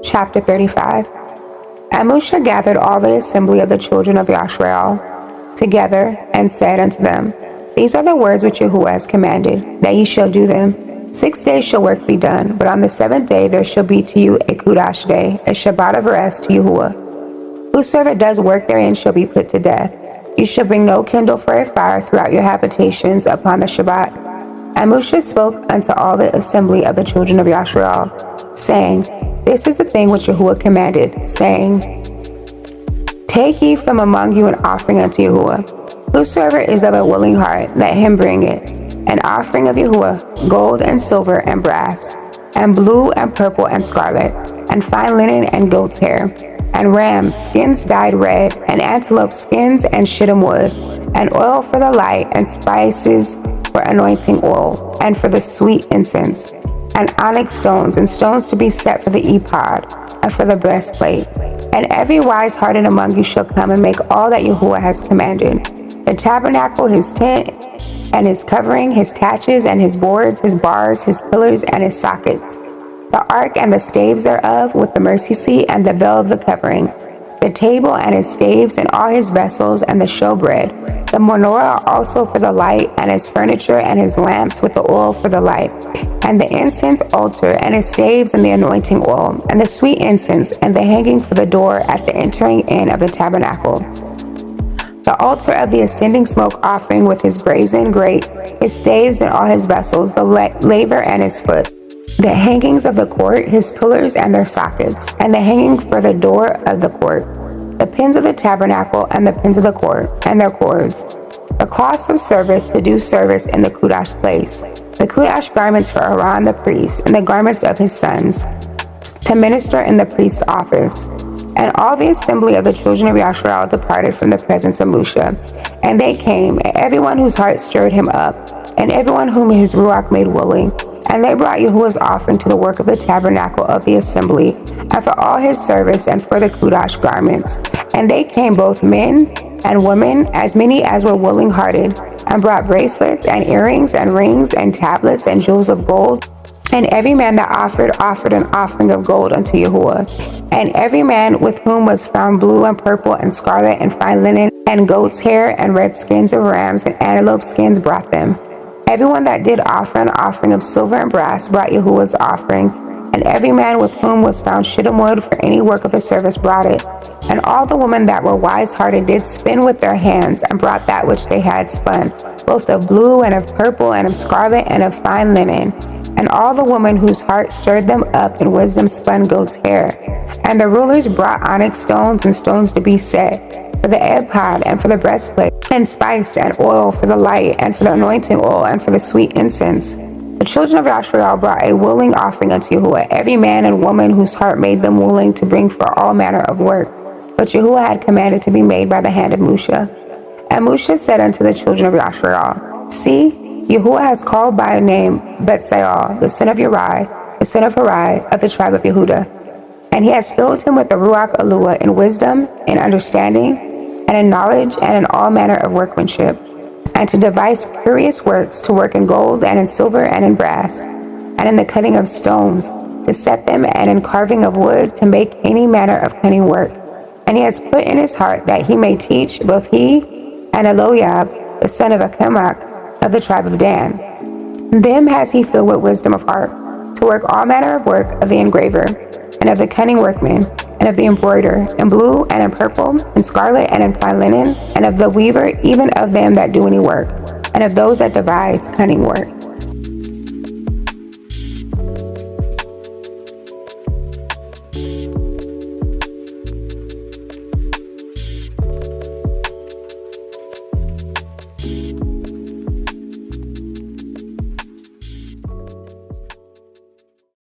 Chapter 35. And Moshe gathered all the assembly of the children of Yashrael together, and said unto them, These are the words which Yahuwah has commanded, that ye shall do them. 6 days shall work be done, but on the 7th day there shall be to you a Kudash day, a Shabbat of rest to Yahuwah. Whosoever does work therein shall be put to death. You shall bring no kindle for a fire throughout your habitations upon the Shabbat. And Moshe spoke unto all the assembly of the children of Yashrael, saying, This is the thing which Yahuwah commanded, saying, Take ye from among you an offering unto Yahuwah. Whosoever is of a willing heart, let him bring it. An offering of Yahuwah, gold and silver and brass, and blue and purple and scarlet, and fine linen and goat's hair, and rams' skins dyed red, and antelope skins and shittim wood, and oil for the light, and spices for anointing oil, and for the sweet incense, and onyx stones, and stones to be set for the ephod, and for the breastplate. And every wise-hearted among you shall come and make all that Yahuwah has commanded: the tabernacle, his tent, and his covering, his taches, and his boards, his bars, his pillars, and his sockets, the ark and the staves thereof, with the mercy seat and the veil of the covering, the table and his staves, and all his vessels, and the showbread, the menorah also for the light, and his furniture, and his lamps with the oil for the light, and the incense altar, and his staves, and the anointing oil, and the sweet incense, and the hanging for the door at the entering in of the tabernacle, the altar of the ascending smoke offering with his brazen grate, his staves, and all his vessels, the laver and his foot, the hangings of the court, his pillars and their sockets, and the hanging for the door of the court, the pins of the tabernacle, and the pins of the court, and their cords, the cloths of service to do service in the Kudash place, the Kudash garments for Aaron the priest, and the garments of his sons, to minister in the priest's office. And all the assembly of the children of Yashrael departed from the presence of Moshe. And they came, everyone whose heart stirred him up, and everyone whom his Ruach made willing. And they brought Yahuwah's offering to the work of the tabernacle of the assembly, and for all his service, and for the Kudash garments. And they came, both men and women, as many as were willing-hearted, and brought bracelets, and earrings, and rings, and tablets, and jewels of gold. And every man that offered an offering of gold unto Yahuwah. And every man with whom was found blue and purple and scarlet and fine linen and goat's hair and red skins of rams and antelope skins brought them. Everyone that did offer an offering of silver and brass brought Yahuwah's offering. And every man with whom was found shittim wood for any work of the service brought it. And all the women that were wise-hearted did spin with their hands, and brought that which they had spun, both of blue and of purple and of scarlet and of fine linen. And all the women whose heart stirred them up in wisdom spun goat's hair. And the rulers brought onyx stones and stones to be set for the ephod and for the breastplate, and spice and oil for the light, and for the anointing oil, and for the sweet incense. The children of Yashrael brought a willing offering unto Yahuwah, every man and woman whose heart made them willing to bring for all manner of work, which Yahuwah had commanded to be made by the hand of Moshe. And Moshe said unto the children of Yashrael, See, Yahuwah has called by name Betsael, the son of Uri, the son of Huri, of the tribe of Yehudah. And he has filled him with the Ruach Eluah in wisdom, in understanding, and in knowledge, and in all manner of workmanship, and to devise curious works, to work in gold, and in silver, and in brass, and in the cutting of stones, to set them, and in carving of wood, to make any manner of cunning work. And he has put in his heart that he may teach, both he and Eloiab, the son of Achimaach, of the tribe of Dan. Them has he filled with wisdom of heart, to work all manner of work of the engraver, and of the cunning workman, and of the embroider, in blue, and in purple, in scarlet, and in fine linen, and of the weaver, even of them that do any work, and of those that devise cunning work.